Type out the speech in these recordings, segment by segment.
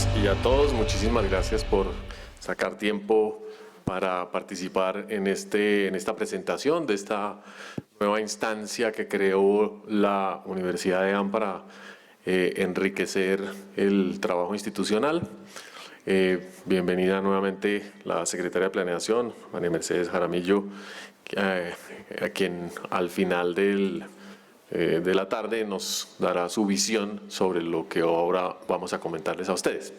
todas y a todos, muchísimas gracias por sacar tiempo para participar en esta presentación de esta nueva instancia que creó la Universidad de AN para enriquecer el trabajo institucional. Bienvenida nuevamente la Secretaria de Planeación, María Mercedes Jaramillo, a quien al final de la tarde nos dará su visión sobre lo que ahora vamos a comentarles a ustedes.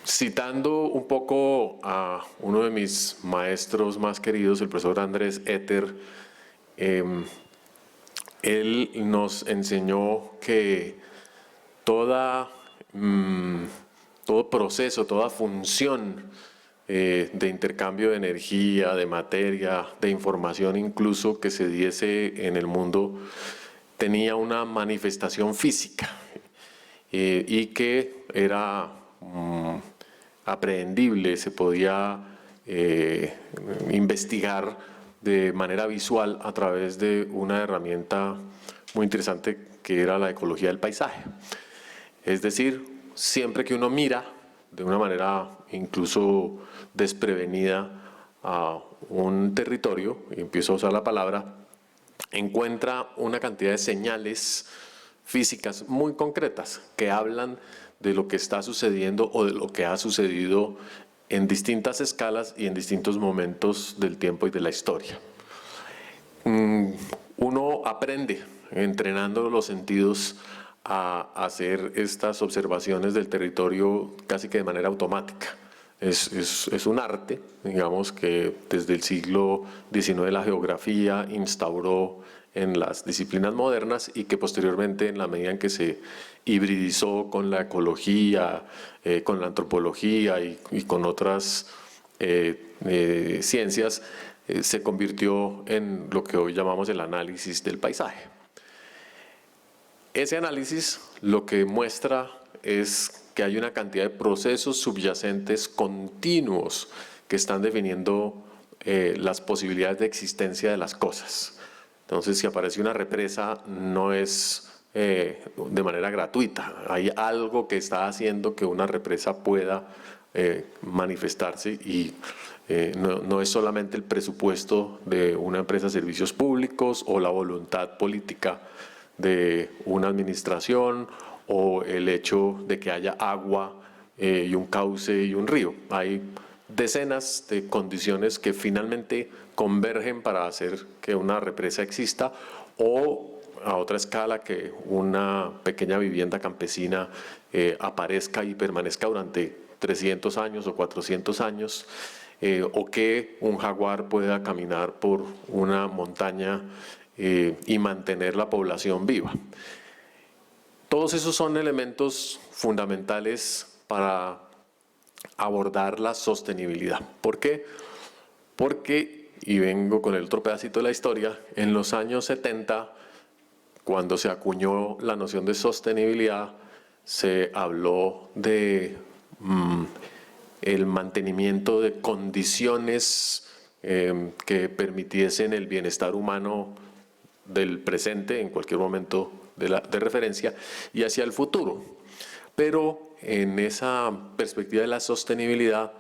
Citando un poco a uno de mis maestros más queridos, el profesor Andrés Eter, él nos enseñó que todo proceso, toda función de intercambio de energía, de materia, de información incluso que se diese en el mundo, tenía una manifestación física y que era aprehendible, se podía investigar de manera visual a través de una herramienta muy interesante que era la ecología del paisaje. Es decir, siempre que uno mira de una manera incluso desprevenida a un territorio, y empiezo a usar la palabra, encuentra una cantidad de señales físicas muy concretas que hablan de lo que está sucediendo o de lo que ha sucedido en distintas escalas y en distintos momentos del tiempo y de la historia. Uno aprende entrenando los sentidos a hacer estas observaciones del territorio casi que de manera automática. Es un arte, digamos, que desde el siglo XIX la geografía instauró en las disciplinas modernas y que posteriormente, en la medida en que se hibridizó con la ecología, con la antropología y con otras ciencias, se convirtió en lo que hoy llamamos el análisis del paisaje. Ese análisis lo que muestra es que hay una cantidad de procesos subyacentes continuos que están definiendo las posibilidades de existencia de las cosas. Entonces, si aparece una represa, no es de manera gratuita. Hay algo que está haciendo que una represa pueda manifestarse y no es solamente el presupuesto de una empresa de servicios públicos o la voluntad política de una administración o el hecho de que haya agua y un cauce y un río. Hay decenas de condiciones que finalmente convergen para hacer que una represa exista o a otra escala que una pequeña vivienda campesina aparezca y permanezca durante 300 años o 400 años o que un jaguar pueda caminar por una montaña y mantener la población viva. Todos esos son elementos fundamentales para abordar la sostenibilidad. ¿Por qué? Porque, y vengo con el otro pedacito de la historia, en los años 70, cuando se acuñó la noción de sostenibilidad, se habló de el mantenimiento de condiciones que permitiesen el bienestar humano del presente en cualquier momento de referencia y hacia el futuro. Pero en esa perspectiva de la sostenibilidad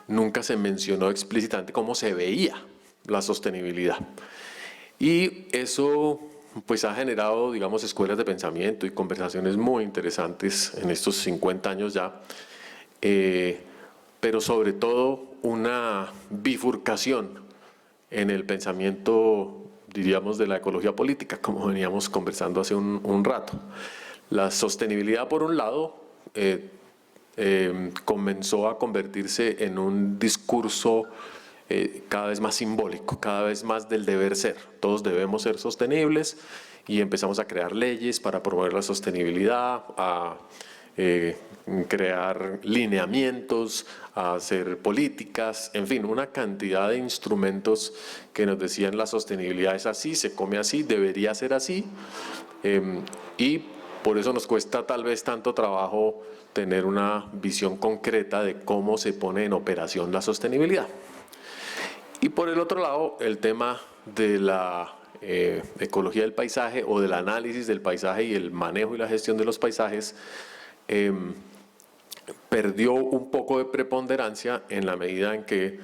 nunca se mencionó explícitamente cómo se veía la sostenibilidad. Y eso pues ha generado, digamos, escuelas de pensamiento y conversaciones muy interesantes en estos 50 años ya, pero sobre todo una bifurcación en el pensamiento, diríamos, de la ecología política, como veníamos conversando hace un rato. La sostenibilidad, por un lado, comenzó a convertirse en un discurso cada vez más simbólico, cada vez más del deber ser. Todos debemos ser sostenibles y empezamos a crear leyes para promover la sostenibilidad, a crear lineamientos, a hacer políticas, en fin, una cantidad de instrumentos que nos decían la sostenibilidad es así, se come así, debería ser así, y por eso nos cuesta tal vez tanto trabajo tener una visión concreta de cómo se pone en operación la sostenibilidad. Y por el otro lado, el tema de la ecología del paisaje o del análisis del paisaje y el manejo y la gestión de los paisajes perdió un poco de preponderancia en la medida en que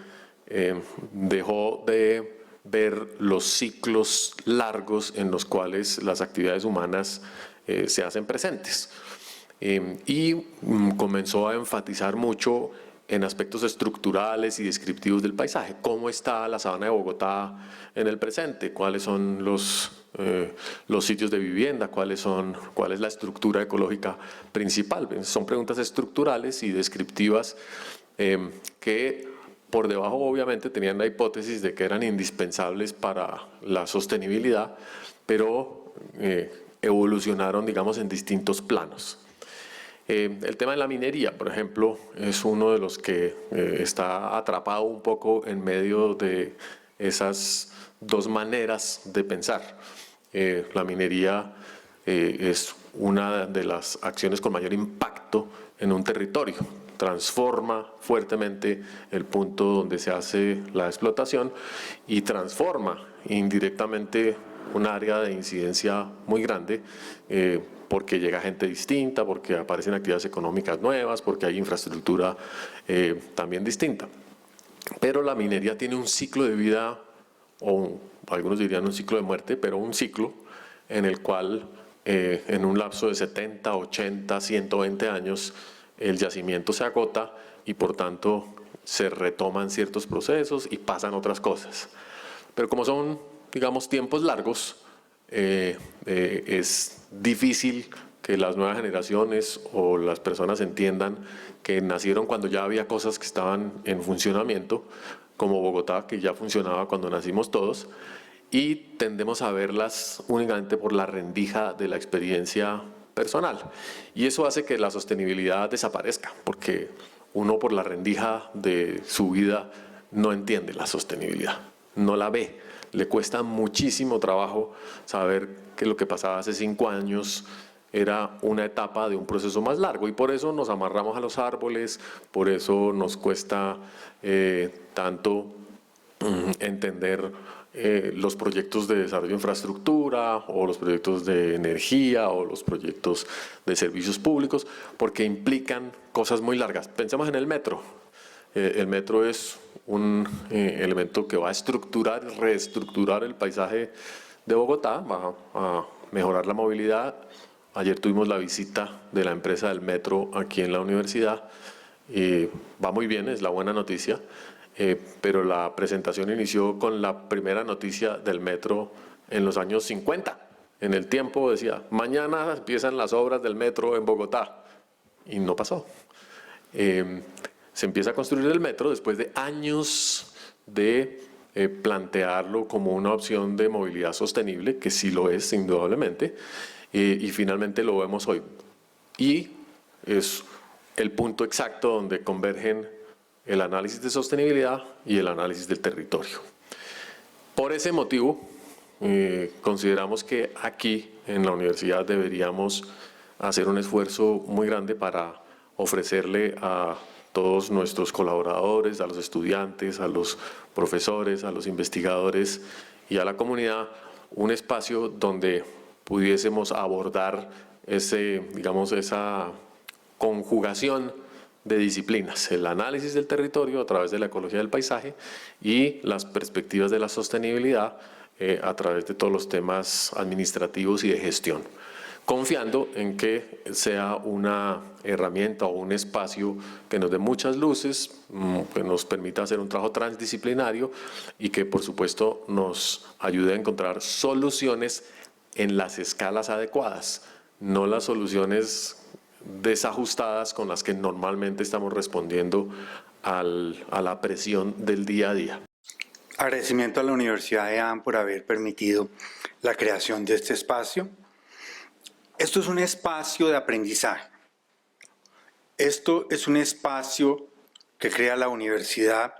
dejó de ver los ciclos largos en los cuales las actividades humanas se hacen presentes. Y comenzó a enfatizar mucho en aspectos estructurales y descriptivos del paisaje. ¿Cómo está la sabana de Bogotá en el presente? ¿Cuáles son los sitios de vivienda? ¿Cuál es la estructura ecológica principal? Son preguntas estructurales y descriptivas que por debajo obviamente tenían la hipótesis de que eran indispensables para la sostenibilidad, pero evolucionaron, digamos, en distintos planos. El tema de la minería, por ejemplo, es uno de los que está atrapado un poco en medio de esas dos maneras de pensar. La minería es una de las acciones con mayor impacto en un territorio. Transforma fuertemente el punto donde se hace la explotación y transforma indirectamente un área de incidencia muy grande porque llega gente distinta, porque aparecen actividades económicas nuevas, porque hay infraestructura también distinta. Pero la minería tiene un ciclo de vida, o algunos dirían un ciclo de muerte, pero un ciclo en el cual en un lapso de 70, 80, 120 años el yacimiento se agota y por tanto se retoman ciertos procesos y pasan otras cosas. Pero como son, digamos, tiempos largos, es difícil que las nuevas generaciones o las personas entiendan que nacieron cuando ya había cosas que estaban en funcionamiento, como Bogotá, que ya funcionaba cuando nacimos todos, y tendemos a verlas únicamente por la rendija de la experiencia personal. Y eso hace que la sostenibilidad desaparezca, porque uno por la rendija de su vida no entiende la sostenibilidad, no la ve. Le cuesta muchísimo trabajo saber que lo que pasaba hace 5 años era una etapa de un proceso más largo y por eso nos amarramos a los árboles, por eso nos cuesta tanto entender los proyectos de desarrollo de infraestructura o los proyectos de energía o los proyectos de servicios públicos, porque implican cosas muy largas. Pensemos en el metro. El metro es un elemento que va a estructurar y reestructurar el paisaje de Bogotá, va a mejorar la movilidad. Ayer tuvimos la visita de la empresa del metro aquí en la universidad. Va muy bien, es la buena noticia, pero la presentación inició con la primera noticia del metro en los años 50. En el tiempo decía, mañana empiezan las obras del metro en Bogotá, y no pasó. Se empieza a construir el metro después de años de plantearlo como una opción de movilidad sostenible, que sí lo es indudablemente, y finalmente lo vemos hoy. Y es el punto exacto donde convergen el análisis de sostenibilidad y el análisis del territorio. Por ese motivo, consideramos que aquí en la universidad deberíamos hacer un esfuerzo muy grande para ofrecerle a todos nuestros colaboradores, a los estudiantes, a los profesores, a los investigadores y a la comunidad un espacio donde pudiésemos abordar esa conjugación de disciplinas, el análisis del territorio a través de la ecología del paisaje y las perspectivas de la sostenibilidad a través de todos los temas administrativos y de gestión, confiando en que sea una herramienta o un espacio que nos dé muchas luces, que nos permita hacer un trabajo transdisciplinario y que por supuesto nos ayude a encontrar soluciones en las escalas adecuadas, no las soluciones desajustadas con las que normalmente estamos respondiendo a la presión del día a día. Agradecimiento a la Universidad de EAN por haber permitido la creación de este espacio. Esto es un espacio de aprendizaje. Esto es un espacio que crea la universidad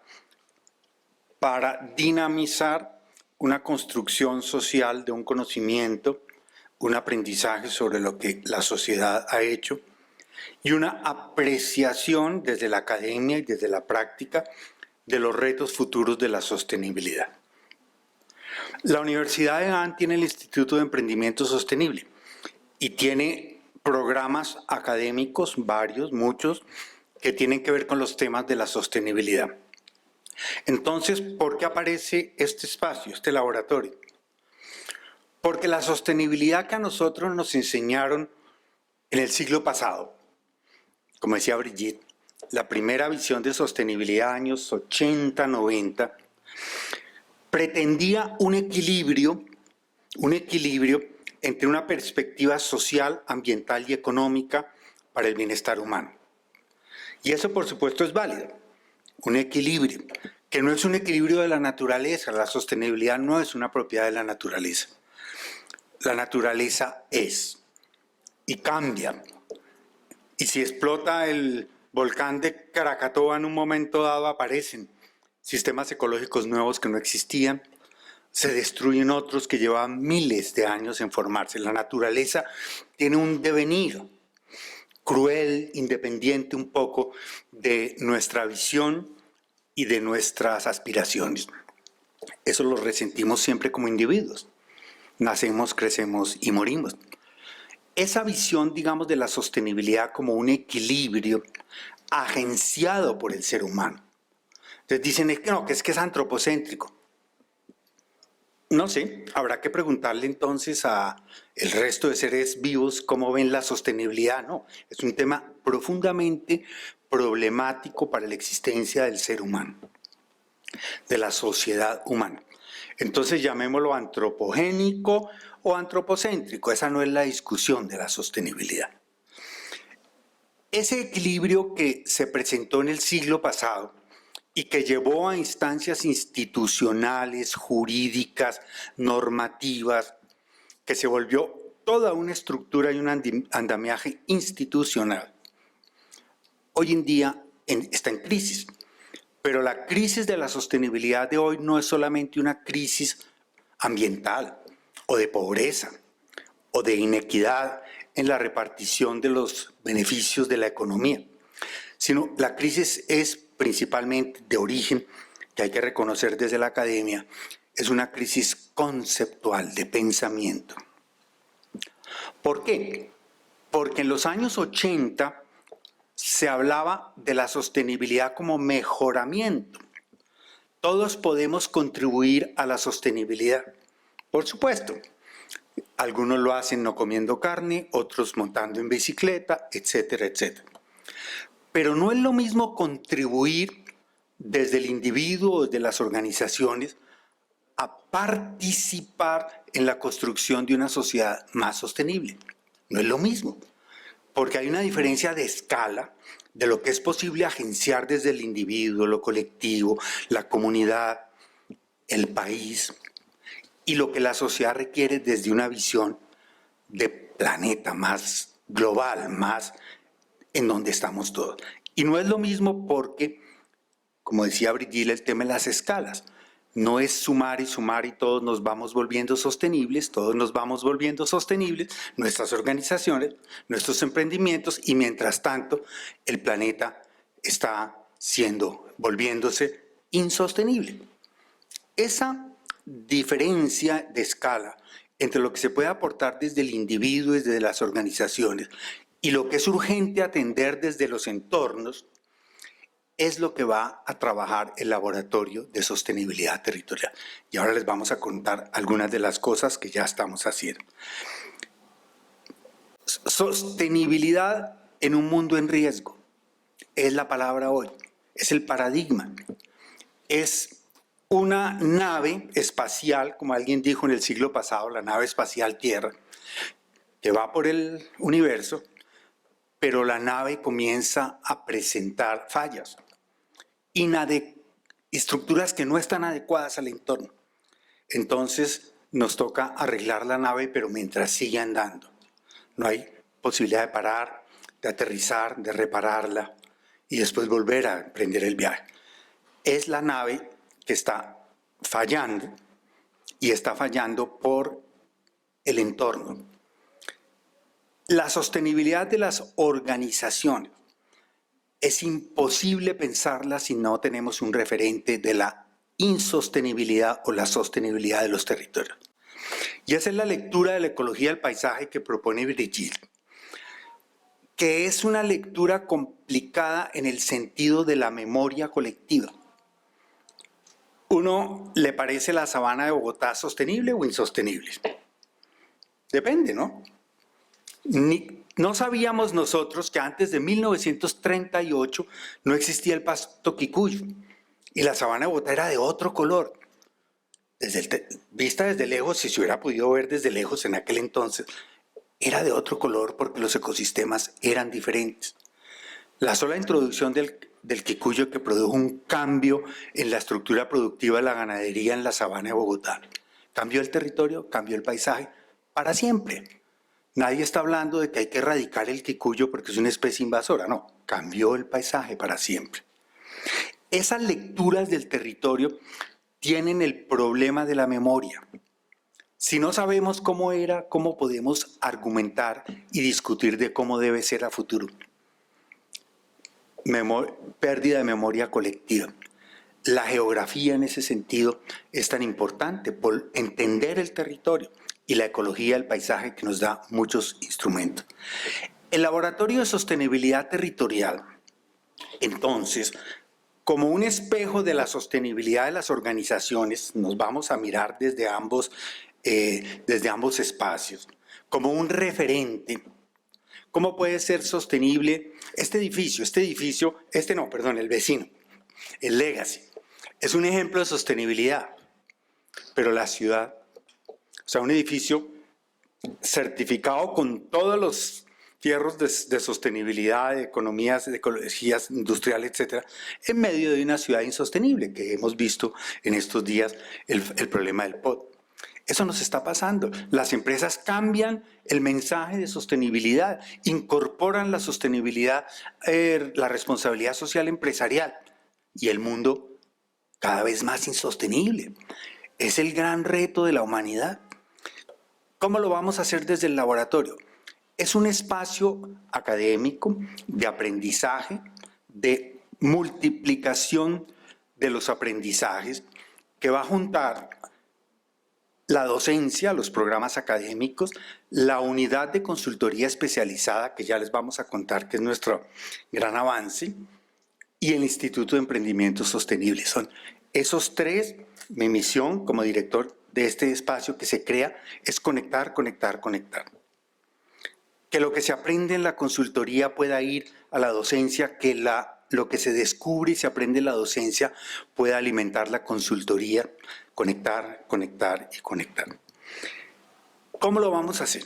para dinamizar una construcción social de un conocimiento, un aprendizaje sobre lo que la sociedad ha hecho y una apreciación desde la academia y desde la práctica de los retos futuros de la sostenibilidad. La Universidad de Ann tiene el Instituto de Emprendimiento Sostenible y tiene programas académicos, varios, muchos, que tienen que ver con los temas de la sostenibilidad. Entonces, ¿por qué aparece este espacio, este laboratorio? Porque la sostenibilidad que a nosotros nos enseñaron en el siglo pasado, como decía Brigitte, la primera visión de sostenibilidad, años 80, 90, pretendía un equilibrio entre una perspectiva social, ambiental y económica para el bienestar humano. Y eso, por supuesto, es válido. Un equilibrio, que no es un equilibrio de la naturaleza. La sostenibilidad no es una propiedad de la naturaleza. La naturaleza es y cambia. Y si explota el volcán de Krakatoa en un momento dado, aparecen sistemas ecológicos nuevos que no existían, se destruyen otros que llevan miles de años en formarse. La naturaleza tiene un devenir cruel, independiente un poco de nuestra visión y de nuestras aspiraciones. Eso lo resentimos siempre como individuos. Nacemos, crecemos y morimos. Esa visión, digamos, de la sostenibilidad como un equilibrio agenciado por el ser humano. Entonces dicen, no, que es antropocéntrico. No sé, habrá que preguntarle entonces a el resto de seres vivos cómo ven la sostenibilidad. No, es un tema profundamente problemático para la existencia del ser humano, de la sociedad humana. Entonces llamémoslo antropogénico o antropocéntrico. Esa no es la discusión de la sostenibilidad. Ese equilibrio que se presentó en el siglo pasado y que llevó a instancias institucionales, jurídicas, normativas, que se volvió toda una estructura y un andamiaje institucional, hoy en día está en crisis. Pero la crisis de la sostenibilidad de hoy no es solamente una crisis ambiental o de pobreza o de inequidad en la repartición de los beneficios de la economía, sino la crisis es principalmente de origen, que hay que reconocer desde la academia, es una crisis conceptual de pensamiento. ¿Por qué? Porque en los años 80 se hablaba de la sostenibilidad como mejoramiento. Todos podemos contribuir a la sostenibilidad, por supuesto. Algunos lo hacen no comiendo carne, otros montando en bicicleta, etcétera, etcétera. Pero no es lo mismo contribuir desde el individuo o desde las organizaciones a participar en la construcción de una sociedad más sostenible. No es lo mismo, porque hay una diferencia de escala de lo que es posible agenciar desde el individuo, lo colectivo, la comunidad, el país, y lo que la sociedad requiere desde una visión de planeta más global, más en donde estamos todos. Y no es lo mismo porque, como decía Brigitte, el tema de las escalas. No es sumar y todos nos vamos volviendo sostenibles, nuestras organizaciones, nuestros emprendimientos, y mientras tanto el planeta está volviéndose insostenible. Esa diferencia de escala entre lo que se puede aportar desde el individuo, desde las organizaciones, y lo que es urgente atender desde los entornos, es lo que va a trabajar el Laboratorio de Sostenibilidad Territorial. Y ahora les vamos a contar algunas de las cosas que ya estamos haciendo. Sostenibilidad en un mundo en riesgo es la palabra hoy, es el paradigma. Es una nave espacial, como alguien dijo en el siglo pasado, la nave espacial Tierra, que va por el universo, pero la nave comienza a presentar fallas, estructuras que no están adecuadas al entorno. Entonces nos toca arreglar la nave, pero mientras sigue andando. No hay posibilidad de parar, de aterrizar, de repararla y después volver a emprender el viaje. Es la nave que está fallando, y está fallando por el entorno. La sostenibilidad de las organizaciones es imposible pensarla si no tenemos un referente de la insostenibilidad o la sostenibilidad de los territorios. Y esa es la lectura de la ecología del paisaje que propone Brigitte, que es una lectura complicada en el sentido de la memoria colectiva. ¿Uno le parece la sabana de Bogotá sostenible o insostenible? Depende, ¿no? No sabíamos nosotros que antes de 1938 no existía el pasto quicuyo y la sabana de Bogotá era de otro color. Vista desde lejos, si se hubiera podido ver desde lejos en aquel entonces, era de otro color porque los ecosistemas eran diferentes. La sola introducción del quicuyo que produjo un cambio en la estructura productiva de la ganadería en la sabana de Bogotá. Cambió el territorio, cambió el paisaje para siempre. Nadie está hablando de que hay que erradicar el quicuyo porque es una especie invasora, no, cambió el paisaje para siempre. Esas lecturas del territorio tienen el problema de la memoria. Si no sabemos cómo era, ¿cómo podemos argumentar y discutir de cómo debe ser a futuro? Pérdida de memoria colectiva. La geografía en ese sentido es tan importante por entender el territorio y la ecología del paisaje que nos da muchos instrumentos. El Laboratorio de Sostenibilidad Territorial, entonces, como un espejo de la sostenibilidad de las organizaciones, nos vamos a mirar desde ambos espacios, como un referente. ¿Cómo puede ser sostenible el vecino, el Legacy? Es un ejemplo de sostenibilidad, pero la ciudad, o sea, un edificio certificado con todos los fierros de sostenibilidad, de economías, de ecologías industriales, etcétera, en medio de una ciudad insostenible, que hemos visto en estos días el problema del POT. Eso nos está pasando. Las empresas cambian el mensaje de sostenibilidad, incorporan la sostenibilidad, la responsabilidad social empresarial, y el mundo cada vez más insostenible. Es el gran reto de la humanidad. ¿Cómo lo vamos a hacer desde el laboratorio? Es un espacio académico de aprendizaje, de multiplicación de los aprendizajes, que va a juntar la docencia, los programas académicos, la unidad de consultoría especializada, que ya les vamos a contar que es nuestro gran avance, y el Instituto de Emprendimiento Sostenible. Son esos tres. Mi misión como director de este espacio que se crea es conectar, conectar, conectar. Que lo que se aprende en la consultoría pueda ir a la docencia, que lo que se descubre y se aprende en la docencia pueda alimentar la consultoría, conectar, conectar y conectar. ¿Cómo lo vamos a hacer?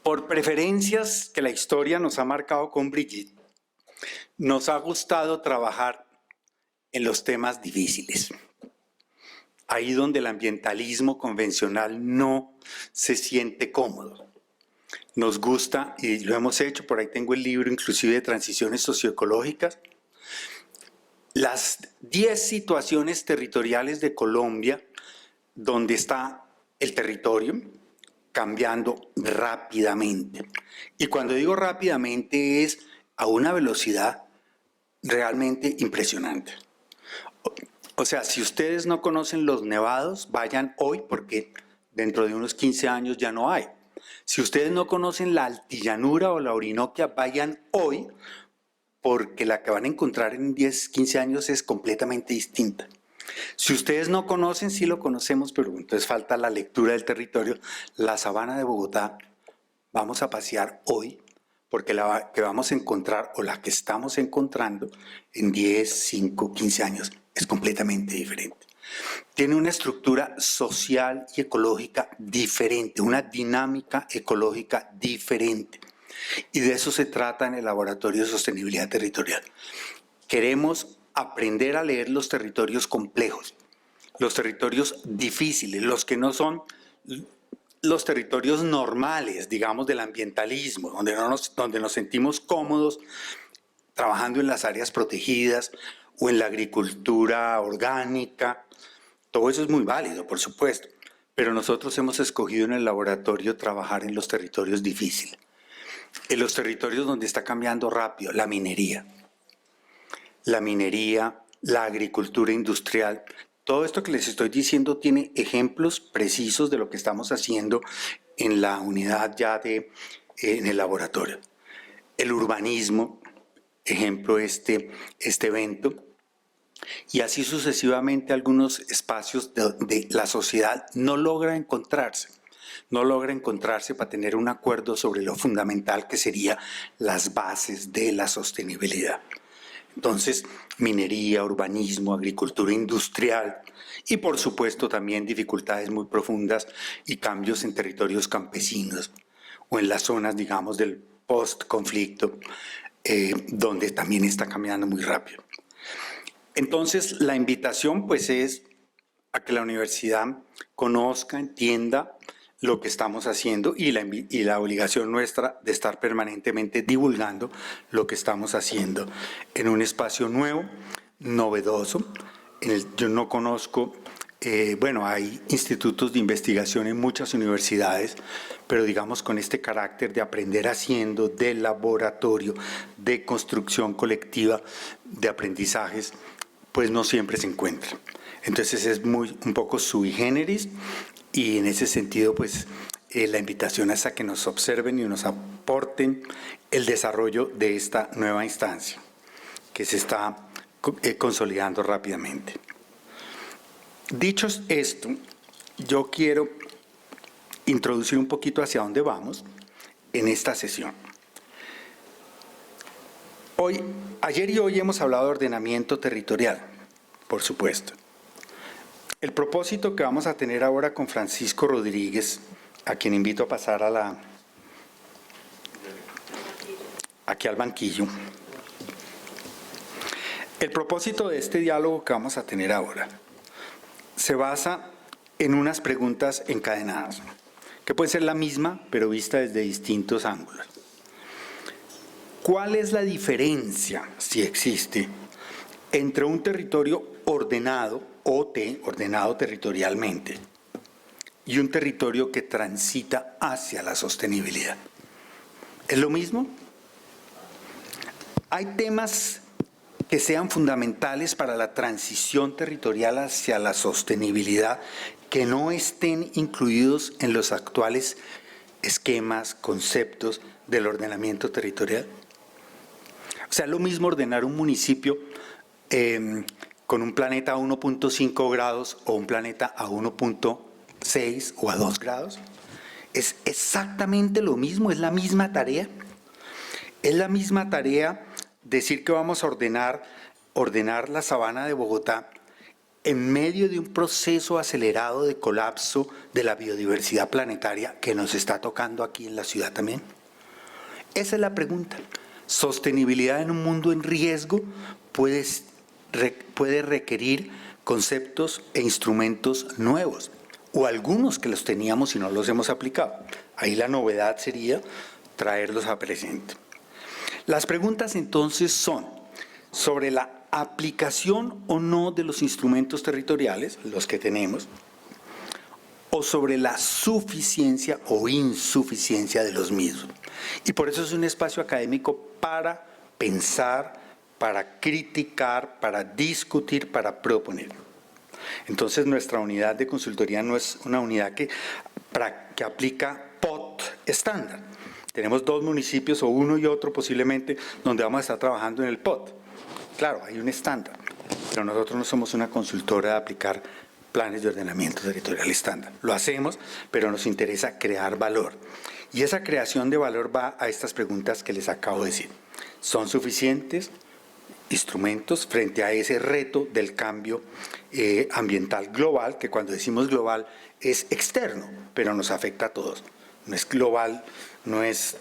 Por preferencias que la historia nos ha marcado con Brigitte, nos ha gustado trabajar en los temas difíciles. Ahí donde el ambientalismo convencional no se siente cómodo. Nos gusta, y lo hemos hecho, por ahí tengo el libro inclusive de transiciones socioecológicas, las 10 situaciones territoriales de Colombia donde está el territorio cambiando rápidamente. Y cuando digo rápidamente es a una velocidad realmente impresionante. O sea, si ustedes no conocen los nevados, vayan hoy porque dentro de unos 15 años ya no hay. Si ustedes no conocen la altillanura o la Orinoquia, vayan hoy porque la que van a encontrar en 10, 15 años es completamente distinta. Si ustedes no conocen, sí lo conocemos, pero entonces falta la lectura del territorio. La sabana de Bogotá, vamos a pasear hoy porque la que vamos a encontrar o la que estamos encontrando en 10, 5, 15 años es completamente diferente. Tiene una estructura social y ecológica diferente, una dinámica ecológica diferente. Y de eso se trata en el Laboratorio de Sostenibilidad Territorial. Queremos aprender a leer los territorios complejos, los territorios difíciles, los que no son los territorios normales, digamos, del ambientalismo, donde nos sentimos cómodos trabajando en las áreas protegidas o en la agricultura orgánica. Todo eso es muy válido, por supuesto, pero nosotros hemos escogido en el laboratorio trabajar en los territorios difíciles, en los territorios donde está cambiando rápido, la minería. La minería la agricultura industrial. Todo esto que les estoy diciendo tiene ejemplos precisos de lo que estamos haciendo en la unidad ya en el laboratorio. El urbanismo, ejemplo este evento, y así sucesivamente algunos espacios de la sociedad no logra encontrarse para tener un acuerdo sobre lo fundamental que serían las bases de la sostenibilidad. Entonces, minería, urbanismo, agricultura industrial y por supuesto también dificultades muy profundas y cambios en territorios campesinos o en las zonas, digamos, del post-conflicto, donde también está cambiando muy rápido. Entonces, la invitación pues es a que la universidad conozca, entienda lo que estamos haciendo y la obligación nuestra de estar permanentemente divulgando lo que estamos haciendo en un espacio nuevo, novedoso. Yo no conozco, bueno, hay institutos de investigación en muchas universidades, pero digamos con este carácter de aprender haciendo, de laboratorio, de construcción colectiva, de aprendizajes, pues no siempre se encuentra. Entonces es un poco sui generis y en ese sentido pues la invitación es a que nos observen y nos aporten el desarrollo de esta nueva instancia que se está consolidando rápidamente. Dicho esto, yo quiero introducir un poquito hacia dónde vamos en esta sesión. Ayer y hoy hemos hablado de ordenamiento territorial, por supuesto. El propósito que vamos a tener ahora con Francisco Rodríguez, a quien invito a pasar aquí al banquillo. El propósito de este diálogo que vamos a tener ahora se basa en unas preguntas encadenadas, que puede ser la misma, pero vista desde distintos ángulos. ¿Cuál es la diferencia, si existe, entre un territorio ordenado, ordenado territorialmente, y un territorio que transita hacia la sostenibilidad? ¿Es lo mismo? ¿Hay temas que sean fundamentales para la transición territorial hacia la sostenibilidad que no estén incluidos en los actuales esquemas, conceptos del ordenamiento territorial? O sea, ¿es lo mismo ordenar un municipio con un planeta a 1.5 grados o un planeta a 1.6 o a 2 grados? ¿Es exactamente lo mismo? ¿Es la misma tarea? ¿Es la misma tarea decir que vamos a ordenar la sabana de Bogotá en medio de un proceso acelerado de colapso de la biodiversidad planetaria que nos está tocando aquí en la ciudad también? Esa es la pregunta. Sostenibilidad en un mundo en riesgo puede requerir conceptos e instrumentos nuevos, o algunos que los teníamos y no los hemos aplicado. Ahí la novedad sería traerlos a presente. Las preguntas entonces son sobre la aplicación o no de los instrumentos territoriales, los que tenemos, o sobre la suficiencia o insuficiencia de los mismos. Y por eso es un espacio académico para pensar, para criticar, para discutir, para proponer. Entonces nuestra unidad de consultoría no es una unidad que aplica POT estándar. Tenemos 2 municipios o uno y otro posiblemente donde vamos a estar trabajando en el POT. Claro, hay un estándar, pero nosotros no somos una consultora de aplicar planes de ordenamiento territorial estándar. Lo hacemos, pero nos interesa crear valor. Y esa creación de valor va a estas preguntas que les acabo de decir. ¿Son suficientes instrumentos frente a ese reto del cambio ambiental global, que cuando decimos global es externo, pero nos afecta a todos? No es global, no es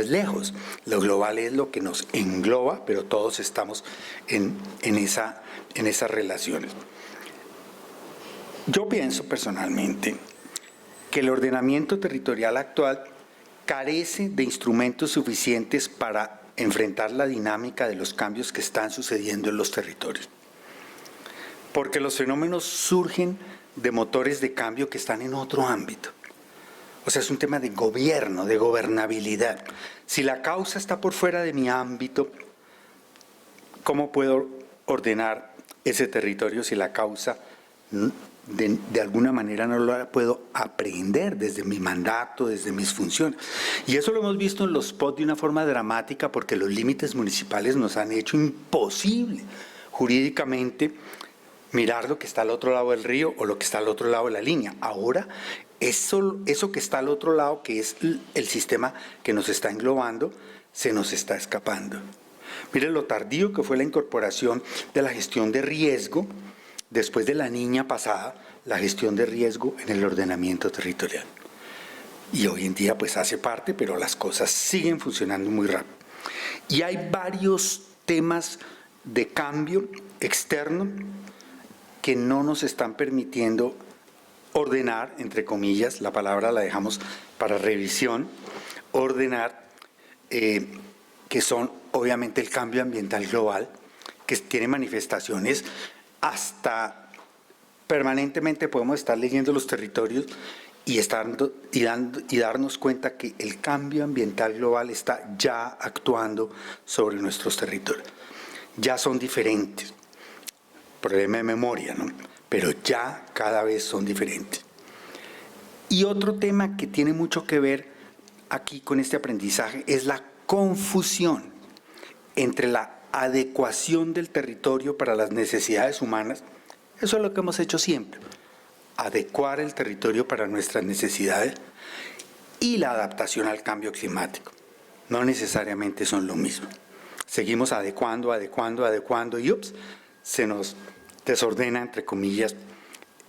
lejos. Lo global es lo que nos engloba, pero todos estamos en esas relaciones. Yo pienso personalmente que el ordenamiento territorial actual carece de instrumentos suficientes para enfrentar la dinámica de los cambios que están sucediendo en los territorios. Porque los fenómenos surgen de motores de cambio que están en otro ámbito. O sea, es un tema de gobierno, de gobernabilidad. Si la causa está por fuera de mi ámbito, ¿cómo puedo ordenar ese territorio si la causa de alguna manera no la puedo aprehender desde mi mandato, desde mis funciones? Y eso lo hemos visto en los POT de una forma dramática, porque los límites municipales nos han hecho imposible jurídicamente mirar lo que está al otro lado del río o lo que está al otro lado de la línea. Ahora, eso que está al otro lado, que es el sistema que nos está englobando, se nos está escapando. Miren lo tardío que fue la incorporación de la gestión de riesgo después de la Niña pasada, la gestión de riesgo en el ordenamiento territorial. Y hoy en día pues hace parte, pero las cosas siguen funcionando muy rápido. Y hay varios temas de cambio externo que no nos están permitiendo ordenar, entre comillas, la palabra la dejamos para revisión, ordenar, que son obviamente el cambio ambiental global, que tiene manifestaciones hasta permanentemente podemos estar leyendo los territorios y darnos cuenta que el cambio ambiental global está ya actuando sobre nuestros territorios. Ya son diferentes. Problema de memoria, ¿no? Pero ya cada vez son diferentes. Y otro tema que tiene mucho que ver aquí con este aprendizaje es la confusión entre la adecuación del territorio para las necesidades humanas. Eso es lo que hemos hecho siempre, adecuar el territorio para nuestras necesidades, y la adaptación al cambio climático. No necesariamente son lo mismo. Seguimos adecuando y se nos desordena, entre comillas,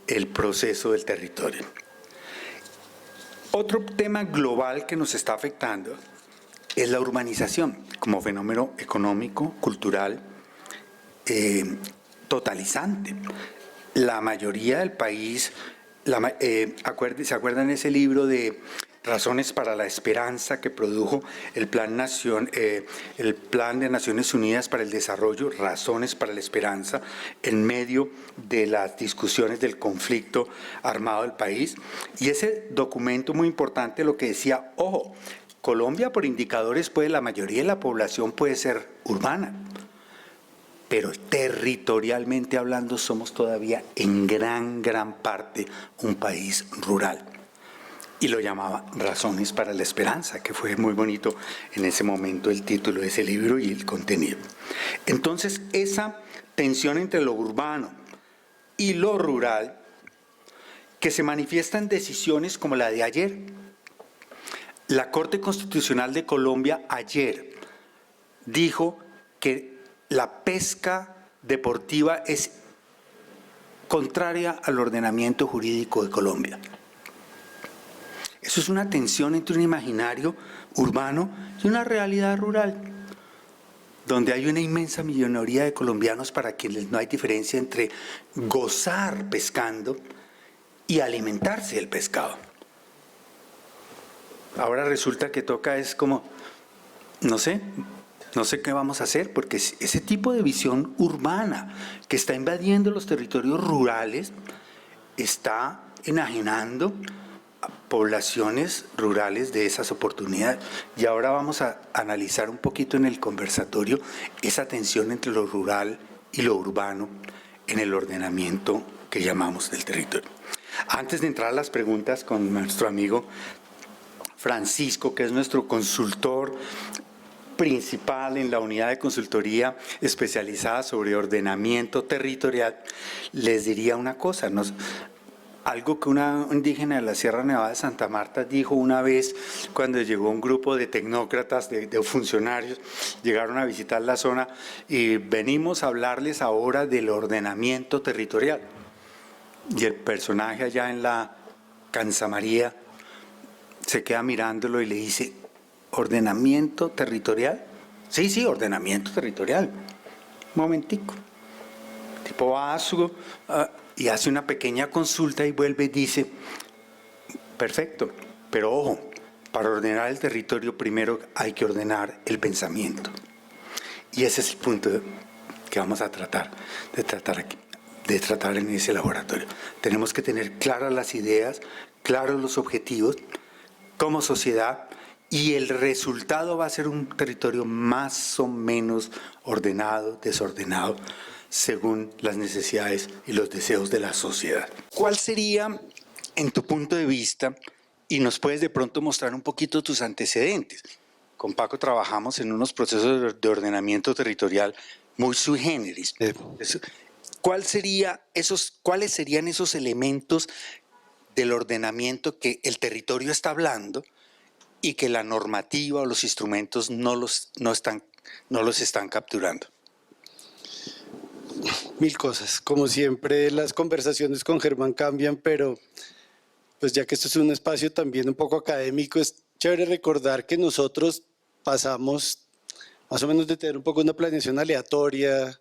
el proceso del territorio. Otro tema global que nos está afectando es la urbanización como fenómeno económico, cultural, totalizante. La mayoría del país, ¿se acuerdan ese libro de Razones para la Esperanza que produjo el Plan de Naciones Unidas para el Desarrollo, Razones para la Esperanza, en medio de las discusiones del conflicto armado del país? Y ese documento muy importante lo que decía, ojo, Colombia por indicadores la mayoría de la población puede ser urbana, pero territorialmente hablando somos todavía en gran parte un país rural. Y lo llamaba Razones para la Esperanza, que fue muy bonito en ese momento el título de ese libro y el contenido. Entonces, esa tensión entre lo urbano y lo rural, que se manifiesta en decisiones como la de ayer. La Corte Constitucional de Colombia ayer dijo que la pesca deportiva es contraria al ordenamiento jurídico de Colombia. Eso es una tensión entre un imaginario urbano y una realidad rural, donde hay una inmensa minoría de colombianos para quienes no hay diferencia entre gozar pescando y alimentarse del pescado. Ahora resulta que toca es como, no sé qué vamos a hacer, porque ese tipo de visión urbana que está invadiendo los territorios rurales está enajenando a poblaciones rurales de esas oportunidades. Y ahora vamos a analizar un poquito en el conversatorio esa tensión entre lo rural y lo urbano en el ordenamiento que llamamos del territorio. Antes de entrar a las preguntas con nuestro amigo Francisco, que es nuestro consultor principal en la unidad de consultoría especializada sobre ordenamiento territorial, les diría una cosa, algo que una indígena de la Sierra Nevada de Santa Marta dijo una vez cuando llegó un grupo de tecnócratas, de funcionarios, llegaron a visitar la zona y venimos a hablarles ahora del ordenamiento territorial. Y el personaje allá en la Cansamaría se queda mirándolo y le dice, ¿ordenamiento territorial? Sí, ordenamiento territorial. Un momentico. El tipo va a y hace una pequeña consulta y vuelve y dice, perfecto, pero ojo, para ordenar el territorio primero hay que ordenar el pensamiento. Y ese es el punto que vamos a tratar en ese laboratorio. Tenemos que tener claras las ideas, claros los objetivos como sociedad, y el resultado va a ser un territorio más o menos ordenado, desordenado, según las necesidades y los deseos de la sociedad. ¿Cuál sería, en tu punto de vista, y nos puedes de pronto mostrar un poquito tus antecedentes? Con Paco trabajamos en unos procesos de ordenamiento territorial muy sui generis. ¿Cuáles serían esos elementos del ordenamiento que el territorio está hablando y que la normativa o los instrumentos no los están capturando? Mil cosas. Como siempre, las conversaciones con Germán cambian, pero pues ya que esto es un espacio también un poco académico, es chévere recordar que nosotros pasamos más o menos de tener un poco una planeación aleatoria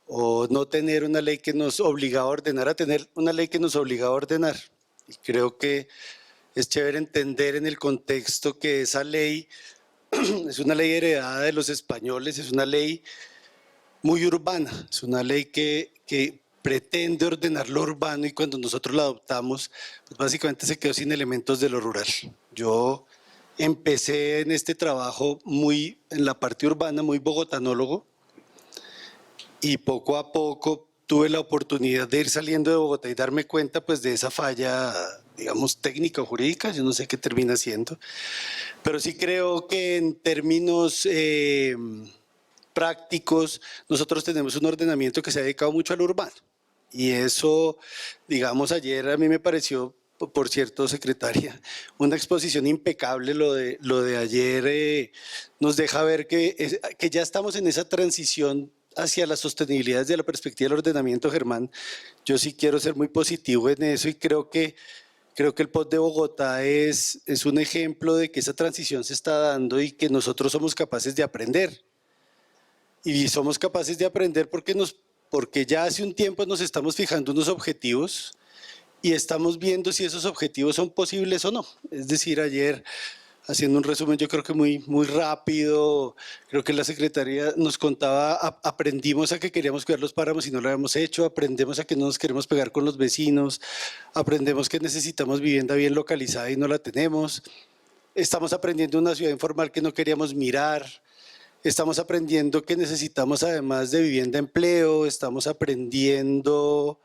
o no tener una ley que nos obligaba a ordenar a tener una ley que nos obligaba a ordenar. Y creo que es chévere entender en el contexto que esa ley es una ley heredada de los españoles, es una ley muy urbana, es una ley que pretende ordenar lo urbano y cuando nosotros la adoptamos, pues básicamente se quedó sin elementos de lo rural. Yo empecé en este trabajo muy en la parte urbana, muy bogotanólogo, y poco a poco tuve la oportunidad de ir saliendo de Bogotá y darme cuenta pues de esa falla, digamos, técnica o jurídica, yo no sé qué termina siendo, pero sí creo que en términos prácticos nosotros tenemos un ordenamiento que se ha dedicado mucho al urbano y eso, digamos, ayer a mí me pareció, por cierto, secretaria, una exposición impecable. Lo de ayer nos deja ver que ya estamos en esa transición hacia la sostenibilidad desde la perspectiva del ordenamiento, Germán. Yo sí quiero ser muy positivo en eso y creo que el POT de Bogotá es un ejemplo de que esa transición se está dando y que nosotros somos capaces de aprender. Y somos capaces de aprender porque ya hace un tiempo nos estamos fijando unos objetivos y estamos viendo si esos objetivos son posibles o no. Es decir, ayer, haciendo un resumen yo creo que muy rápido, creo que la Secretaría nos contaba, aprendimos a que queríamos cuidar los páramos y no lo habíamos hecho, aprendemos a que no nos queremos pegar con los vecinos, aprendemos que necesitamos vivienda bien localizada y no la tenemos, estamos aprendiendo una ciudad informal que no queríamos mirar, estamos aprendiendo que necesitamos además de vivienda empleo, estamos aprendiendo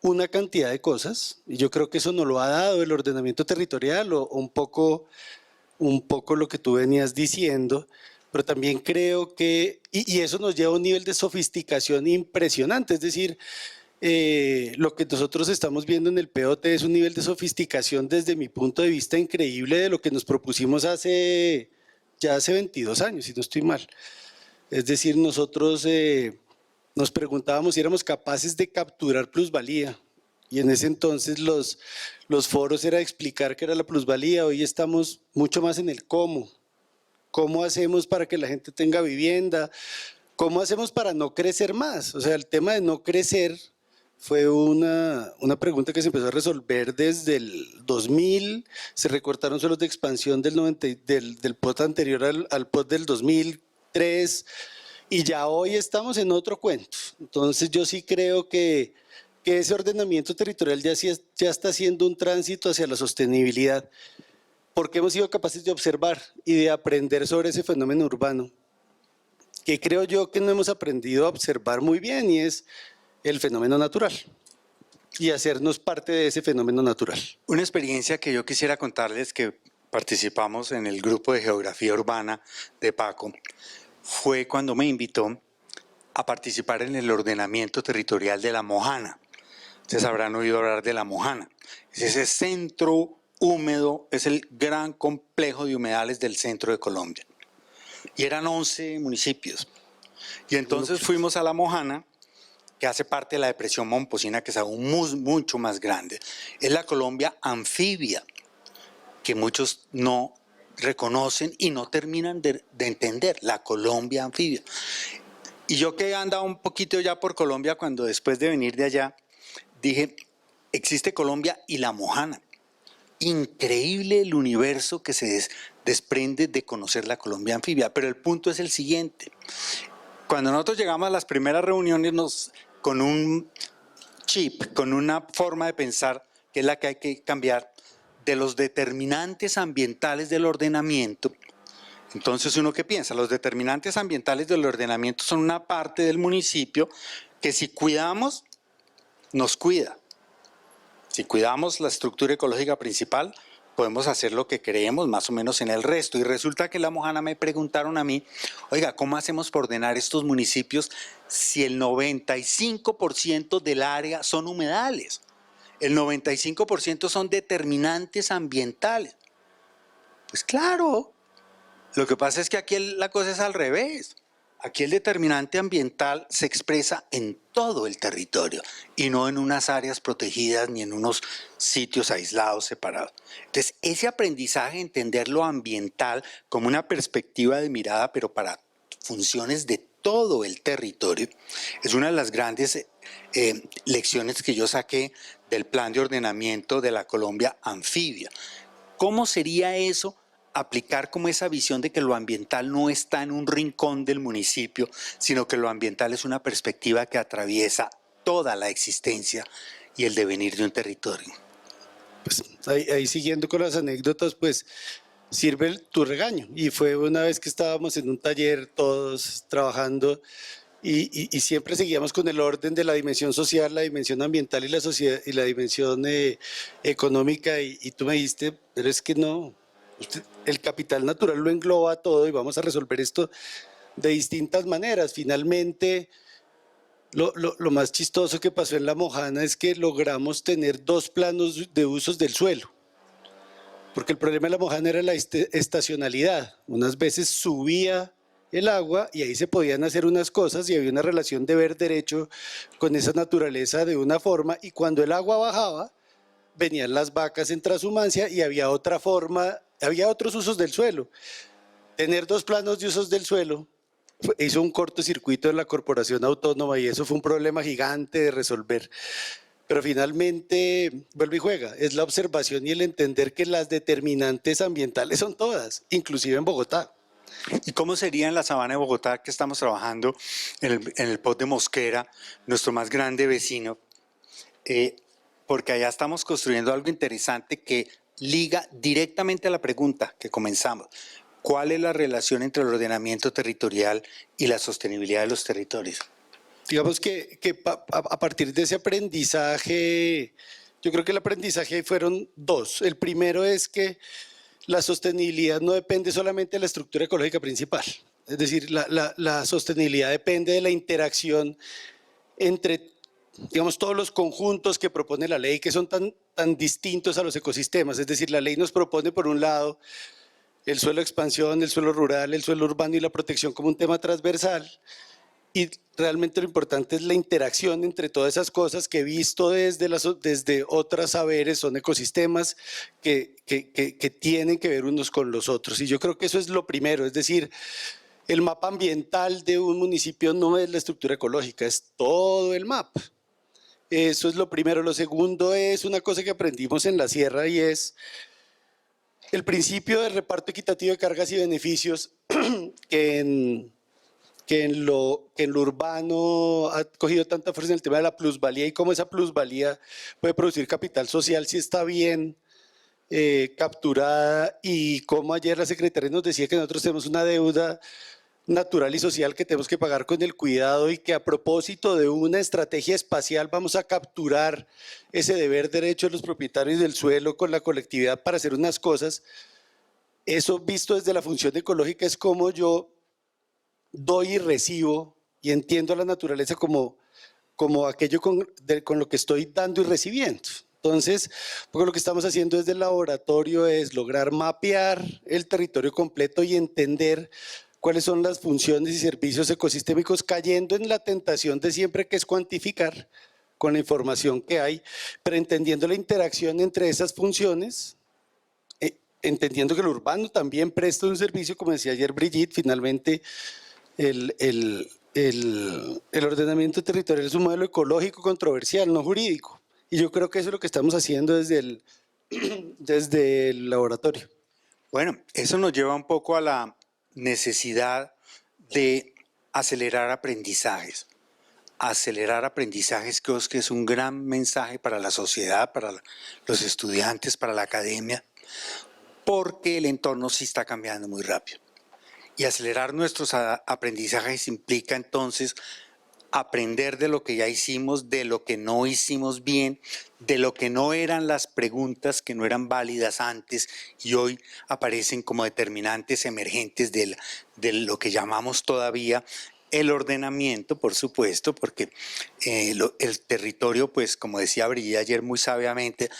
una cantidad de cosas y yo creo que eso nos lo ha dado el ordenamiento territorial o un poco lo que tú venías diciendo, pero también creo que, y eso nos lleva a un nivel de sofisticación impresionante, es decir, lo que nosotros estamos viendo en el POT es un nivel de sofisticación desde mi punto de vista increíble de lo que nos propusimos hace 22 años, si no estoy mal. Es decir, nosotros nos preguntábamos si éramos capaces de capturar plusvalía y en ese entonces los foros era explicar qué era la plusvalía, hoy estamos mucho más en el cómo. ¿Cómo hacemos para que la gente tenga vivienda? ¿Cómo hacemos para no crecer más? O sea, el tema de no crecer fue una pregunta que se empezó a resolver desde el 2000, se recortaron suelos de expansión del POT anterior al POT del 2003 y ya hoy estamos en otro cuento. Entonces yo sí creo que ese ordenamiento territorial ya está haciendo un tránsito hacia la sostenibilidad, porque hemos sido capaces de observar y de aprender sobre ese fenómeno urbano, que creo yo que no hemos aprendido a observar muy bien y es el fenómeno natural y hacernos parte de ese fenómeno natural. Una experiencia que yo quisiera contarles que participamos en el grupo de geografía urbana de Paco fue cuando me invitó a participar en el ordenamiento territorial de La Mojana. Ustedes habrán oído hablar de La Mojana. Es ese centro húmedo, es el gran complejo de humedales del centro de Colombia. Y eran 11 municipios. Y entonces fuimos a La Mojana, que hace parte de la depresión Momposina, que es aún mucho más grande. Es la Colombia anfibia, que muchos no reconocen y no terminan de entender, la Colombia anfibia. Y yo que he andado un poquito ya por Colombia, cuando después de venir de allá, dije, existe Colombia y La Mojana. Increíble el universo que se desprende de conocer la Colombia anfibia, pero el punto es el siguiente. Cuando nosotros llegamos a las primeras reuniones con un chip, con una forma de pensar, que es la que hay que cambiar, de los determinantes ambientales del ordenamiento. Entonces, ¿uno qué piensa? Los determinantes ambientales del ordenamiento son una parte del municipio que si cuidamos, nos cuida. Si cuidamos la estructura ecológica principal, podemos hacer lo que creemos más o menos en el resto. Y resulta que en La Mojana me preguntaron a mí, oiga, ¿cómo hacemos para ordenar estos municipios si el 95% del área son humedales? El 95% son determinantes ambientales. Pues claro, lo que pasa es que aquí la cosa es al revés. Aquí el determinante ambiental se expresa en todo el territorio y no en unas áreas protegidas ni en unos sitios aislados, separados. Entonces, ese aprendizaje, entender lo ambiental como una perspectiva de mirada, pero para funciones de todo el territorio, es una de las grandes lecciones que yo saqué del plan de ordenamiento de la Colombia anfibia. ¿Cómo sería eso? Aplicar como esa visión de que lo ambiental no está en un rincón del municipio, sino que lo ambiental es una perspectiva que atraviesa toda la existencia y el devenir de un territorio. Pues ahí siguiendo con las anécdotas, pues sirve tu regaño. Y fue una vez que estábamos en un taller todos trabajando y siempre seguíamos con el orden de la dimensión social, la dimensión ambiental y la sociedad y la dimensión económica. Y tú me dijiste, pero es que no. El capital natural lo engloba todo y vamos a resolver esto de distintas maneras. Finalmente, lo más chistoso que pasó en La Mojana es que logramos tener dos planos de usos del suelo. Porque el problema de La Mojana era la estacionalidad. Unas veces subía el agua y ahí se podían hacer unas cosas y había una relación de ver derecho con esa naturaleza de una forma, y cuando el agua bajaba, venían las vacas en transhumancia y había otra forma, había otros usos del suelo. Tener dos planos de usos del suelo hizo un cortocircuito en la corporación autónoma y eso fue un problema gigante de resolver. Pero finalmente, vuelve y juega, es la observación y el entender que las determinantes ambientales son todas, inclusive en Bogotá. ¿Y cómo sería en la sabana de Bogotá, que estamos trabajando en el POT de Mosquera, nuestro más grande vecino? Porque allá estamos construyendo algo interesante que liga directamente a la pregunta que comenzamos. ¿Cuál es la relación entre el ordenamiento territorial y la sostenibilidad de los territorios? Digamos que a partir de ese aprendizaje, yo creo que el aprendizaje fueron dos. El primero es que la sostenibilidad no depende solamente de la estructura ecológica principal. Es decir, la sostenibilidad depende de la interacción entre, digamos, todos los conjuntos que propone la ley, que son tan distintos a los ecosistemas. Es decir, la ley nos propone, por un lado, el suelo de expansión, el suelo rural, el suelo urbano y la protección como un tema transversal. Y realmente lo importante es la interacción entre todas esas cosas que, visto desde otros saberes, son ecosistemas que tienen que ver unos con los otros. Y yo creo que eso es lo primero, es decir, el mapa ambiental de un municipio no es la estructura ecológica, es todo el mapa. Eso es lo primero. Lo segundo es una cosa que aprendimos en la sierra y es el principio de reparto equitativo de cargas y beneficios que en lo urbano ha cogido tanta fuerza en el tema de la plusvalía y cómo esa plusvalía puede producir capital social si está bien capturada, y cómo ayer la secretaria nos decía que nosotros tenemos una deuda natural y social que tenemos que pagar con el cuidado, y que a propósito de una estrategia espacial vamos a capturar ese deber derecho de los propietarios del suelo con la colectividad para hacer unas cosas. Eso, visto desde la función ecológica, es como yo doy y recibo y entiendo la naturaleza como aquello con lo que estoy dando y recibiendo. Entonces, porque lo que estamos haciendo desde el laboratorio es lograr mapear el territorio completo y entender cuáles son las funciones y servicios ecosistémicos, cayendo en la tentación de siempre, que es cuantificar con la información que hay, pero entendiendo la interacción entre esas funciones, entendiendo que el urbano también presta un servicio, como decía ayer Brigitte. Finalmente el ordenamiento territorial es un modelo ecológico controversial, no jurídico, y yo creo que eso es lo que estamos haciendo desde el laboratorio. Bueno, eso nos lleva un poco a la necesidad de acelerar aprendizajes. Acelerar aprendizajes, creo que es un gran mensaje para la sociedad, para los estudiantes, para la academia, porque el entorno sí está cambiando muy rápido. Y acelerar nuestros aprendizajes implica entonces aprender de lo que ya hicimos, de lo que no hicimos bien, de lo que no eran las preguntas que no eran válidas antes y hoy aparecen como determinantes emergentes de lo que llamamos todavía el ordenamiento, por supuesto, porque el territorio, pues como decía Brigitte ayer muy sabiamente,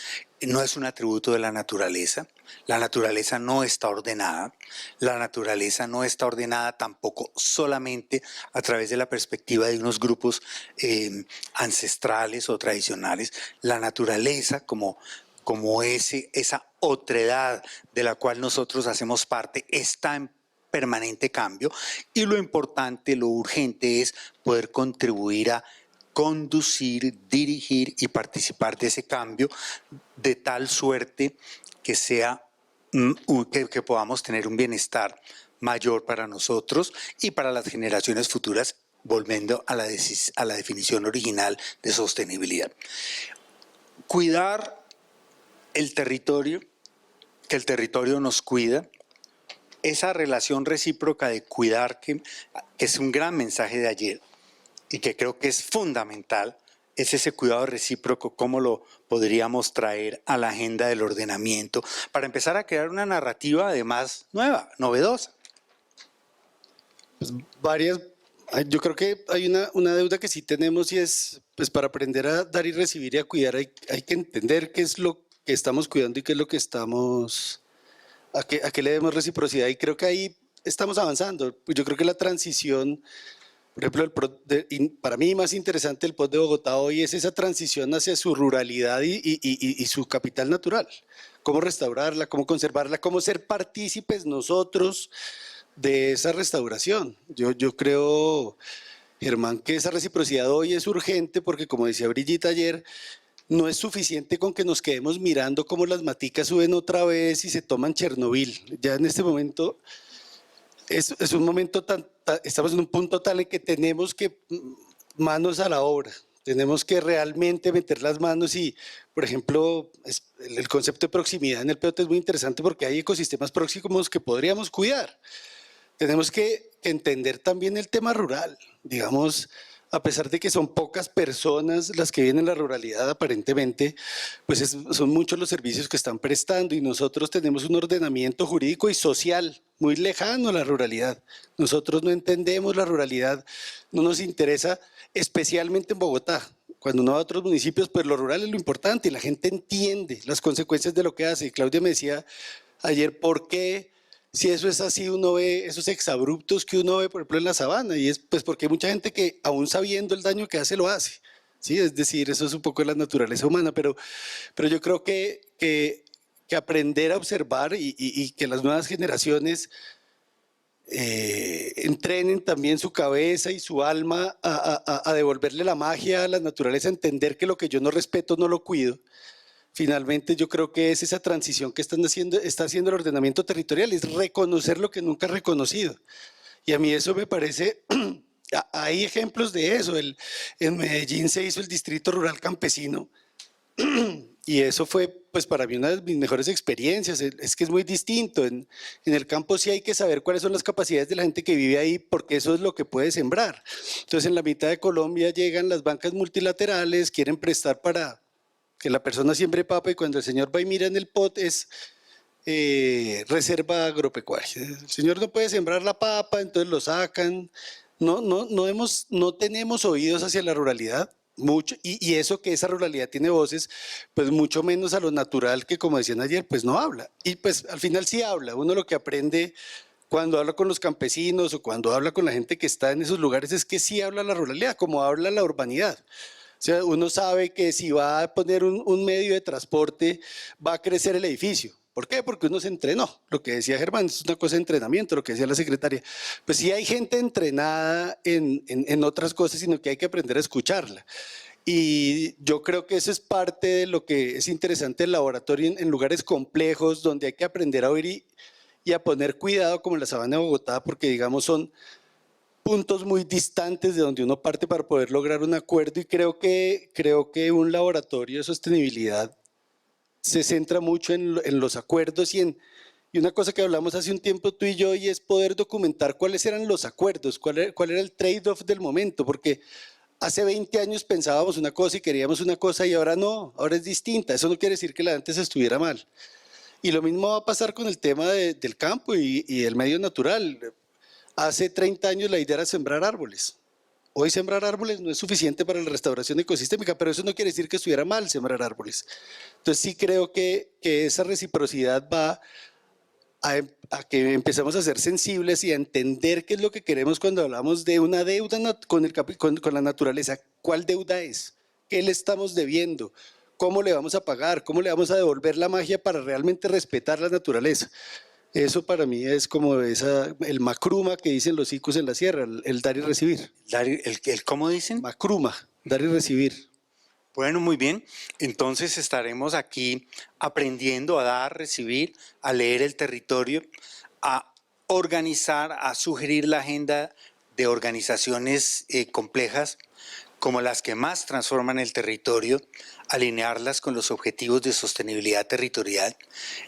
no es un atributo de la naturaleza. La naturaleza no está ordenada. La naturaleza no está ordenada tampoco solamente a través de la perspectiva de unos grupos ancestrales o tradicionales. La naturaleza como esa otredad de la cual nosotros hacemos parte está en permanente cambio y lo importante, lo urgente es poder contribuir a conducir, dirigir y participar de ese cambio de tal suerte que que podamos tener un bienestar mayor para nosotros y para las generaciones futuras, volviendo a la definición original de sostenibilidad. Cuidar el territorio, que el territorio nos cuida, esa relación recíproca de cuidar, que es un gran mensaje de ayer y que creo que es fundamental, es ese cuidado recíproco, cómo lo podríamos traer a la agenda del ordenamiento para empezar a crear una narrativa además nueva, novedosa. Pues yo creo que hay una deuda que sí tenemos y es, pues para aprender a dar y recibir y a cuidar hay que entender qué es lo que estamos cuidando y qué es lo que estamos, a qué le demos reciprocidad y creo que ahí estamos avanzando. Pues yo creo que la transición, por ejemplo, para mí más interesante el POT de Bogotá hoy es esa transición hacia su ruralidad y su capital natural. Cómo restaurarla, cómo conservarla, cómo ser partícipes nosotros de esa restauración. Yo creo, Germán, que esa reciprocidad hoy es urgente porque, como decía Brigitte ayer, no es suficiente con que nos quedemos mirando cómo las maticas suben otra vez y se toman Chernobyl. Ya en este momento es un momento estamos en un punto tal en que tenemos que manos a la obra. Tenemos que realmente meter las manos y, por ejemplo, el concepto de proximidad en el POT es muy interesante porque hay ecosistemas próximos que podríamos cuidar. Tenemos que entender también el tema rural, digamos, a pesar de que son pocas personas las que viven en la ruralidad aparentemente, pues son muchos los servicios que están prestando y nosotros tenemos un ordenamiento jurídico y social muy lejano a la ruralidad. Nosotros no entendemos la ruralidad, no nos interesa, especialmente en Bogotá. Cuando uno va a otros municipios, pues lo rural es lo importante y la gente entiende las consecuencias de lo que hace. Y Claudia me decía ayer, ¿por qué? Si eso es así, uno ve esos exabruptos que uno ve, por ejemplo, en la sabana, y es pues porque hay mucha gente que, aún sabiendo el daño que hace, lo hace. ¿Sí? Es decir, eso es un poco de la naturaleza humana, pero yo creo que aprender a observar y que las nuevas generaciones entrenen también su cabeza y su alma a devolverle la magia a la naturaleza, a entender que lo que yo no respeto no lo cuido. Finalmente yo creo que es esa transición que está haciendo el ordenamiento territorial, es reconocer lo que nunca ha reconocido. Y a mí eso me parece, hay ejemplos de eso, en Medellín se hizo el Distrito Rural Campesino y eso fue pues para mí una de mis mejores experiencias, es que es muy distinto, en el campo sí hay que saber cuáles son las capacidades de la gente que vive ahí porque eso es lo que puede sembrar. Entonces en la mitad de Colombia llegan las bancas multilaterales, quieren prestar para que la persona siembre papa y cuando el señor va y mira en el pot es reserva agropecuaria. El señor no puede sembrar la papa, entonces lo sacan. No tenemos oídos hacia la ruralidad, mucho, y eso que esa ruralidad tiene voces, pues mucho menos a lo natural que como decían ayer, pues no habla. Y pues al final sí habla, uno lo que aprende cuando habla con los campesinos o cuando habla con la gente que está en esos lugares es que sí habla la ruralidad, como habla la urbanidad. O sea, uno sabe que si va a poner un medio de transporte, va a crecer el edificio. ¿Por qué? Porque uno se entrenó. Lo que decía Germán, es una cosa de entrenamiento, lo que decía la secretaria. Pues sí hay gente entrenada en otras cosas, sino que hay que aprender a escucharla. Y yo creo que eso es parte de lo que es interesante el laboratorio en lugares complejos, donde hay que aprender a oír y a poner cuidado, como en la sabana de Bogotá, porque digamos son puntos muy distantes de donde uno parte para poder lograr un acuerdo y creo que un laboratorio de sostenibilidad se centra mucho en los acuerdos y una cosa que hablamos hace un tiempo tú y yo y es poder documentar cuáles eran los acuerdos, cuál era el trade-off del momento, porque Hace 20 años pensábamos una cosa y queríamos una cosa y ahora no, ahora es distinta. Eso no quiere decir que la de antes estuviera mal. Y lo mismo va a pasar con el tema del campo y el medio natural. Hace 30 años la idea era sembrar árboles. Hoy sembrar árboles no es suficiente para la restauración ecosistémica, pero eso no quiere decir que estuviera mal sembrar árboles. Entonces sí creo que esa reciprocidad va a que empecemos a ser sensibles y a entender qué es lo que queremos cuando hablamos de una deuda con la naturaleza. ¿Cuál deuda es? ¿Qué le estamos debiendo? ¿Cómo le vamos a pagar? ¿Cómo le vamos a devolver la magia para realmente respetar la naturaleza? Eso para mí es como el macruma que dicen los icus en la sierra, el dar y recibir. ¿Cómo dicen? Macruma, dar y recibir. Bueno, muy bien. Entonces estaremos aquí aprendiendo a dar, recibir, a leer el territorio, a organizar, a sugerir la agenda de organizaciones complejas como las que más transforman el territorio, alinearlas con los objetivos de sostenibilidad territorial.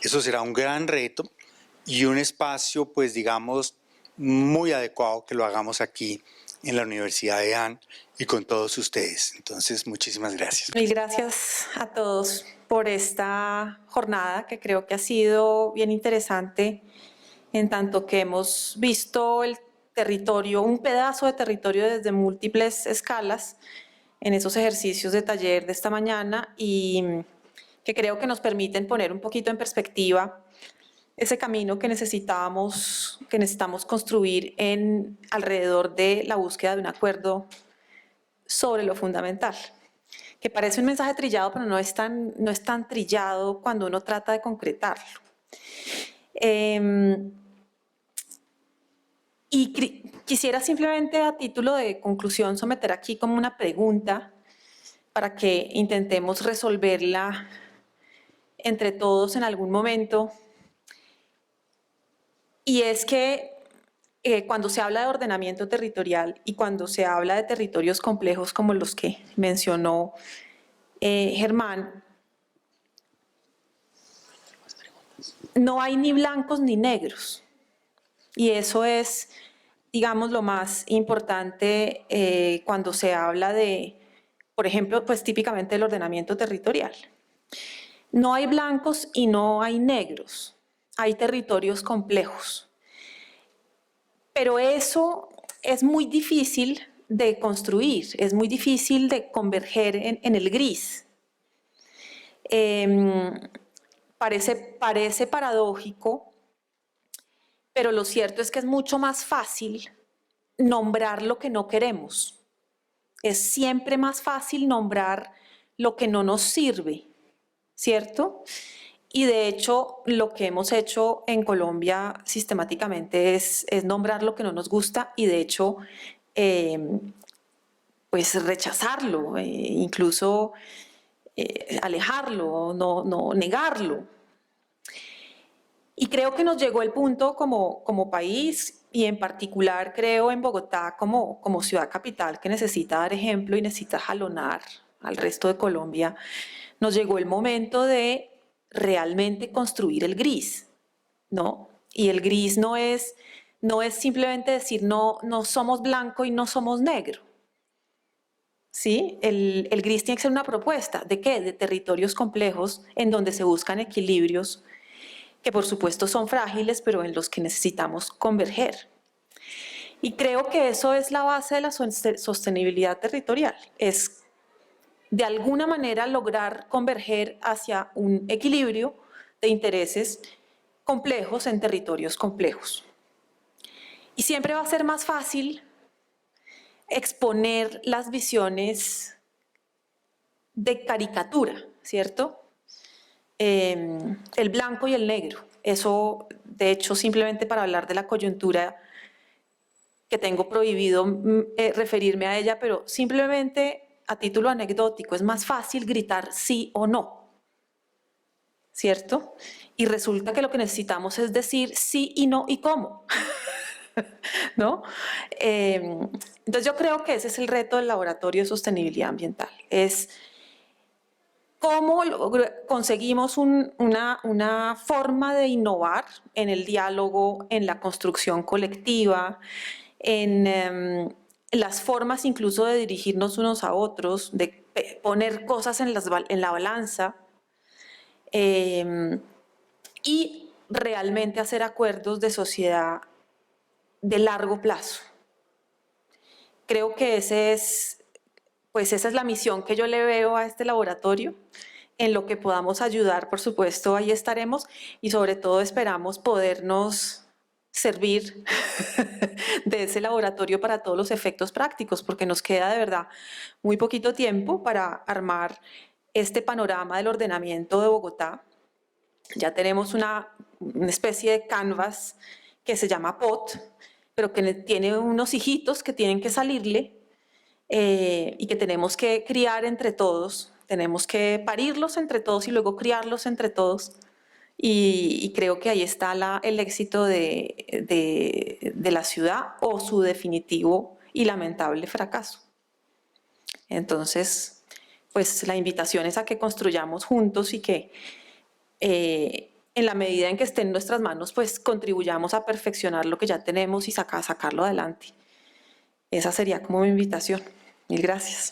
Eso será un gran reto y un espacio, pues digamos, muy adecuado que lo hagamos aquí en la Universidad de AN y con todos ustedes. Entonces, muchísimas gracias. Mil gracias a todos por esta jornada que creo que ha sido bien interesante en tanto que hemos visto el territorio, un pedazo de territorio desde múltiples escalas en esos ejercicios de taller de esta mañana y que creo que nos permiten poner un poquito en perspectiva ese camino que necesitamos construir alrededor de la búsqueda de un acuerdo sobre lo fundamental, que parece un mensaje trillado, pero no es tan trillado cuando uno trata de concretarlo. Y quisiera simplemente a título de conclusión someter aquí como una pregunta para que intentemos resolverla entre todos en algún momento. Y es que cuando se habla de ordenamiento territorial y cuando se habla de territorios complejos como los que mencionó Germán, no hay ni blancos ni negros. Y eso es, digamos, lo más importante cuando se habla de, por ejemplo, pues típicamente el ordenamiento territorial. No hay blancos y no hay negros. Hay territorios complejos. Pero eso es muy difícil de construir, es muy difícil de converger en el gris. Parece paradójico, pero lo cierto es que es mucho más fácil nombrar lo que no queremos. Es siempre más fácil nombrar lo que no nos sirve, ¿cierto? Y de hecho, lo que hemos hecho en Colombia sistemáticamente es nombrar lo que no nos gusta y de hecho, pues rechazarlo, incluso alejarlo, no negarlo. Y creo que nos llegó el punto como país y en particular creo en Bogotá como ciudad capital que necesita dar ejemplo y necesita jalonar al resto de Colombia. Nos llegó el momento de realmente construir el gris, ¿no? Y el gris no es simplemente decir no somos blanco y no somos negro. ¿Sí? El gris tiene que ser una propuesta. ¿De qué? De territorios complejos en donde se buscan equilibrios que por supuesto son frágiles, pero en los que necesitamos converger. Y creo que eso es la base de la sostenibilidad territorial, es de alguna manera lograr converger hacia un equilibrio de intereses complejos en territorios complejos. Y siempre va a ser más fácil exponer las visiones de caricatura, ¿cierto? El blanco y el negro. Eso, de hecho, simplemente para hablar de la coyuntura que tengo prohibido referirme a ella, pero simplemente a título anecdótico, es más fácil gritar sí o no, ¿cierto? Y resulta que lo que necesitamos es decir sí y no y cómo, ¿no? Entonces yo creo que ese es el reto del Laboratorio de Sostenibilidad Ambiental, es cómo conseguimos una forma de innovar en el diálogo, en la construcción colectiva, en las formas incluso de dirigirnos unos a otros, de poner cosas en la balanza, y realmente hacer acuerdos de sociedad de largo plazo. Creo que esa es la misión que yo le veo a este laboratorio. En lo que podamos ayudar, por supuesto, ahí estaremos, y sobre todo esperamos podernos servir de ese laboratorio para todos los efectos prácticos, porque nos queda de verdad muy poquito tiempo para armar este panorama del ordenamiento de Bogotá. Ya tenemos una especie de canvas que se llama POT, pero que tiene unos hijitos que tienen que salirle, y que tenemos que criar entre todos, tenemos que parirlos entre todos y luego criarlos entre todos. Y creo que ahí está el éxito de la ciudad, o su definitivo y lamentable fracaso. Entonces, pues la invitación es a que construyamos juntos y que en la medida en que esté en nuestras manos, pues contribuyamos a perfeccionar lo que ya tenemos y sacarlo adelante. Esa sería como mi invitación. Mil gracias.